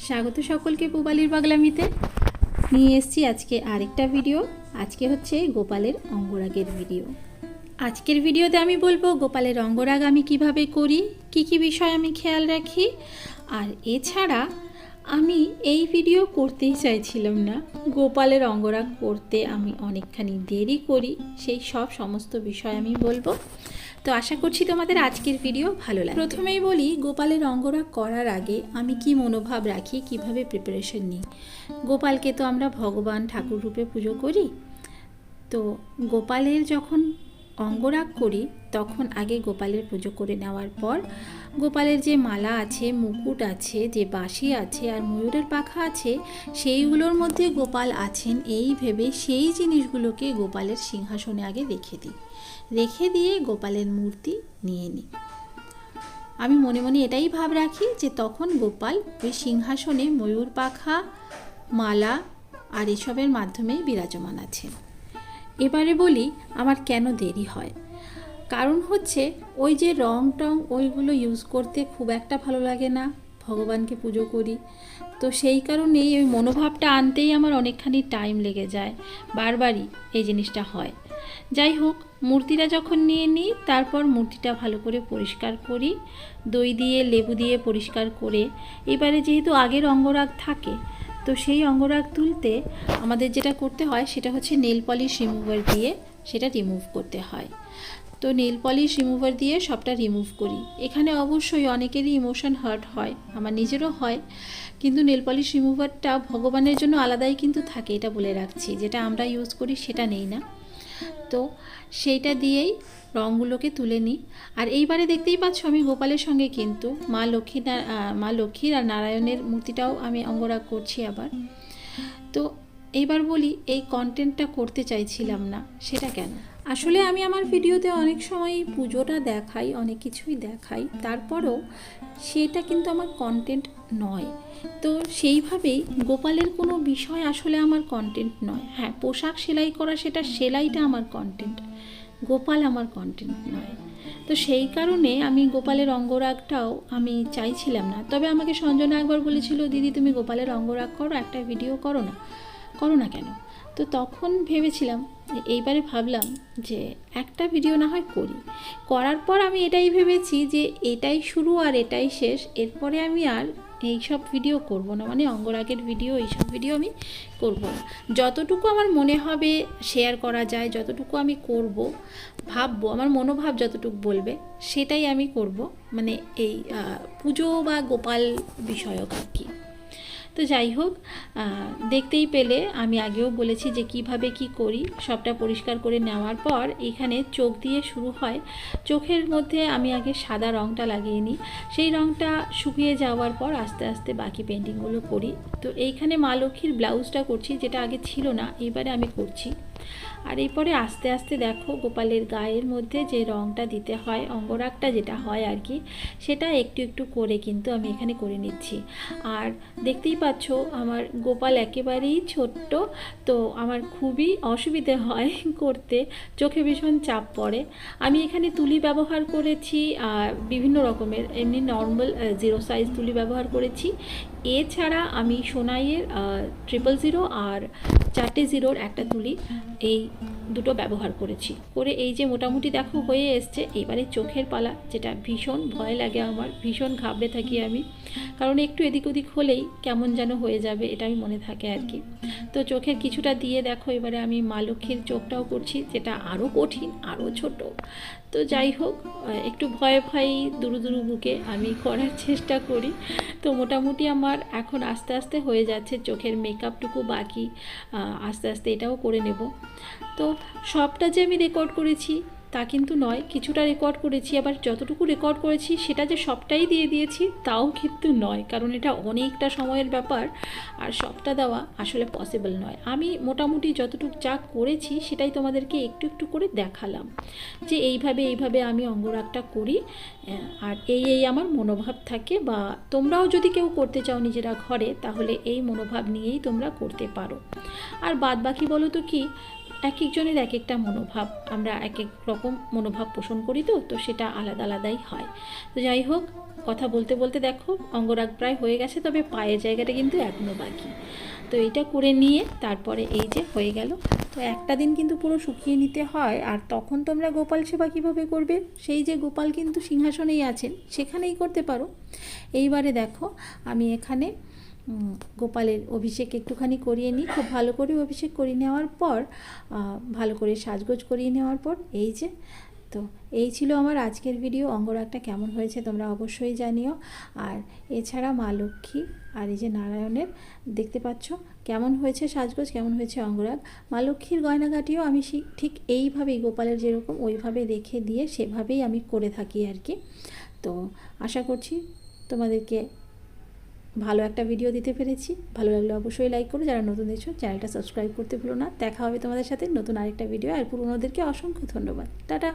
স্বাগত সকলকে পুবালির পাগলামিতে। নিয়ে এসেছি আজকে আরেকটা ভিডিও। আজকে হচ্ছে গোপালের অঙ্গরাগের ভিডিও। আজকের ভিডিওতে আমি বলবো গোপালের অঙ্গরাগ আমি কিভাবে করি, কি কি বিষয় আমি খেয়াল রাখি। আর এছাড়া আমি এই ভিডিও করতেই চাইছিলাম না, গোপালের অঙ্গরাগ করতে আমি অনেকখানি দেরি করি, সেই সমস্ত বিষয় আমি বলবো। তো আশা করছি তোমাদের আজকের ভিডিও ভালো লাগে। প্রথমেই বলি, গোপালের অঙ্গরাগ করার আগে আমি কি মনোভাব রাখি, কিভাবে প্রিপারেশন নিই। গোপালকে তো আমরা ভগবান ঠাকুর রূপে পুজো করি। তো গোপালের যখন অঙ্গরাগ করি তখন আগে গোপালের পুজো করে নেওয়ার পর গোপালের যে মালা আছে, মুকুট আছে, যে বাঁশি আছে আর ময়ূরের পাখা আছে, সেইগুলোর মধ্যে গোপাল আছেন এই ভেবে সেই জিনিসগুলোকে গোপালের সিংহাসনে আগে রেখে দিয়ে গোপালের মূর্তি নিয়ে নিই। আমি মনে মনে এটাই ভাব রাখি যে তখন গোপাল ওই সিংহাসনে ময়ূর পাখা, মালা আর এসবের মাধ্যমে বিরাজমান আছে। এবারে বলি আমার কেন দেরি হয়। কারণ হচ্ছে ওই যে রং টং ওইগুলো ইউজ করতে খুব একটা ভালো লাগে না, ভগবানকে পুজো করি। তো সেই কারণেই ওই মনোভাবটা আনতেই আমার অনেকখানি টাইম লেগে যায়, বারবারই এই জিনিসটা হয়। যাই হোক, মূর্তিটা যখন নিয়ে নিই তারপর মূর্তিটা ভালো করে পরিষ্কার করি, দই দিয়ে লেবু দিয়ে পরিষ্কার করে। এবারে যেহেতু আগের অঙ্গরাগ থাকে, তো সেই অঙ্গরাগ তুলতে আমাদের যেটা করতে হয় সেটা হচ্ছে নেল পলিশ রিমুভার দিয়ে সেটা রিমুভ করতে হয়। তো নেল পলিশ রিমুভার দিয়ে সবটা রিমুভ করি। এখানে অবশ্যই অনেকেরই ইমোশন হার্ট হয়, আমার নিজেরও হয়, কিন্তু নেল পলিশ রিমুভারটা ভগবানের জন্য আলাদাই কিন্তু থাকে, এটা বলে রাখছি। যেটা আমরা ইউজ করি সেটা নেই না। তো সেইটা দিয়েই রঙগুলোকে তুলে নিই। আর এইবারে দেখতেই পাচ্ছ আমি গোপালের সঙ্গে কিন্তু মা লক্ষ্মীর আর নারায়ণের মূর্তিটাও আমি অঙ্গরাগ করছি আবার। তো এইবার বলি, এই কন্টেন্টটা করতে চাইছিলাম না, সেটা কেন? আসলে আমি আমার ভিডিওতে অনেক সময় পুজোটা দেখাই, অনেক কিছুই দেখাই, তারপরও সেটা কিন্তু আমার কন্টেন্ট নয়। তো সেইভাবেই গোপালের কোনো বিষয় আসলে আমার কন্টেন্ট নয়। হ্যাঁ, পোশাক সেলাই করা, সেটা সেলাইটা আমার কন্টেন্ট, গোপাল আমার কন্টেন্ট নয়। তো সেই কারণে আমি গোপালের অঙ্গরাগটাও আমি চাইছিলাম না। তবে আমাকে সঞ্জনা একবার বলেছিল, দিদি তুমি গোপালের অঙ্গরাগ করো, একটা ভিডিও করো না কেন? তো তখন ভেবেছিলাম, এইবারে ভাবলাম যে একটা ভিডিও না হয় করার পর আমি এটাই ভেবেছি যে এটাই শুরু আর এটাই শেষ, এরপরে আমি আর এইসব ভিডিও করব না, মানে অঙ্গরাগের ভিডিও, এইসব ভিডিও আমি করব না। যতটুকু আমার মনে হবে শেয়ার করা যায়, যতটুকু আমি করব, ভাববো, আমার মনোভাব যতটুকু বলবে সেটাই আমি করব, মানে এই পুজো বা গোপাল বিষয়ক আর কি। তো যাই হোক, দেখতেই পেলে আমি আগেও বলেছি যে কিভাবে কি করি। সবটা পরিষ্কার করে নেওয়ার পর এখানে চোখ দিয়ে শুরু হয়। চোখের মধ্যে আমি আগে সাদা রঙটা লাগিয়ে নিই, সেই রঙটা শুকিয়ে যাওয়ার পর আস্তে আস্তে বাকি পেন্টিংগুলো করি। তো এইখানে মা লক্ষ্মীর ব্লাউজটা করছি, যেটা আগে ছিল না, এবারে আমি করছি। আর এরপরে আস্তে আস্তে দেখো গোপালের গায়ের মধ্যে যে রঙটা দিতে হয়, অঙ্গরাগটা যেটা হয় আর কি, সেটা একটু একটু করে কিন্তু আমি এখানে করে নিচ্ছি। আর দেখতেই পাচ্ছ আমার গোপাল একেবারেই ছোট্ট, তো আমার খুবই অসুবিধে হয় করতে, চোখে ভীষণ চাপ পড়ে। আমি এখানে তুলি ব্যবহার করেছি বিভিন্ন রকমের, এমনি নর্মাল 0 সাইজ তুলি ব্যবহার করেছি। এছাড়া আমি সোনাইয়ের 000 আর 4টে 0-র একটা তুলি, এই দুটো ব্যবহার করেছি। করে এই যে মোটামুটি দেখো হয়ে এসছে। এবারে চোখের পালা, যেটা ভীষণ ভয় লাগে আমার, ভীষণ ঘাবড়ে থাকি আমি, কারণ একটু এদিক ওদিক হলেই কেমন যেন হয়ে যাবে, এটাই মনে থাকে আর কি। তো চোখের কিছুটা দিয়ে দেখো এবারে আমি মা লক্ষ্মীর চোখটাও করছি, যেটা আরও কঠিন, আরও ছোট। তো যাই হোক, একটু ভয়ে দুরু বুকে আমি করার চেষ্টা করি। তো মোটামুটি আমার এখন আস্তে আস্তে হয়ে যাচ্ছে, চোখের মেকআপটুকু বাকি, আস্তে আস্তে এটাও করে নেব। তো সবটা যে আমি রেকর্ড করেছি তা কিন্তু নয়, কিছুটা রেকর্ড করেছি, আবার যতটুকু রেকর্ড করেছি সেটা যে সবটাই দিয়ে দিয়েছি তাও কিন্তু নয়, কারণ এটা অনেকটা সময়ের ব্যাপার, আর সবটা দেওয়া আসলে পসিবল নয়। আমি মোটামুটি যতটুকু যা করেছি সেটাই তোমাদেরকে একটু একটু করে দেখালাম, যে এইভাবে আমি অঙ্গরাগটা করি, আর এই আমার মনোভাব থাকে। বা তোমরাও যদি কেউ করতে চাও নিজেরা ঘরে, তাহলে এই মনোভাব নিয়েই তোমরা করতে পারো। আর বাদ বাকি বলো তো কি, এক একজনের এক একটা মনোভাব, আমরা এক এক রকম মনোভাব পোষণ করি, তো সেটা আলাদা আলাদাই হয়। তো যাই হোক, কথা বলতে বলতে দেখো অঙ্গরাগ প্রায় হয়ে গেছে, তবে পায়ের জায়গাটা কিন্তু এখনও বাকি। তো এইটা করে নিয়ে তারপরে এই যে হয়ে গেল। তো একটা দিন কিন্তু পুরো শুকিয়ে নিতে হয়। আর তখন তোমরা গোপাল সেবা কীভাবে করবে, সেই যে গোপাল কিন্তু সিংহাসনেই আছেন, সেখানেই করতে পারো। এইবারে দেখো আমি এখানে গোপালের অভিষেক একটুখানি করিয়ে নিই, খুব ভালো করে অভিষেক করিয়ে নেওয়ার পর ভালো করে সাজগোজ করিয়ে নেওয়ার পর এই যে, তো এই ছিল আমার আজকের ভিডিও। অঙ্গরাগটা কেমন হয়েছে তোমরা অবশ্যই জানিও। আর এছাড়া মা লক্ষ্মী আর এই যে নারায়ণের দেখতে পাচ্ছ কেমন হয়েছে সাজগোজ, কেমন হয়েছে অঙ্গরাগ। মা লক্ষ্মীর গয়নাগাটিও আমি ঠিক এইভাবেই গোপালের যেরকম ওইভাবে রেখে দিয়ে সেভাবেই আমি করে থাকি আর কি। তো আশা করছি তোমাদেরকে ভালো একটা ভিডিও দিতে পেরেছি। ভালো লাগলে অবশ্যই লাইক করো, যারা নতুন দেখছো চ্যানেলটা সাবস্ক্রাইব করতে ভুলো না। দেখা হবে তোমাদের সাথে নতুন আরেকটা ভিডিও। আর পুরনোদেরকে অসংখ্য ধন্যবাদ। টাটা।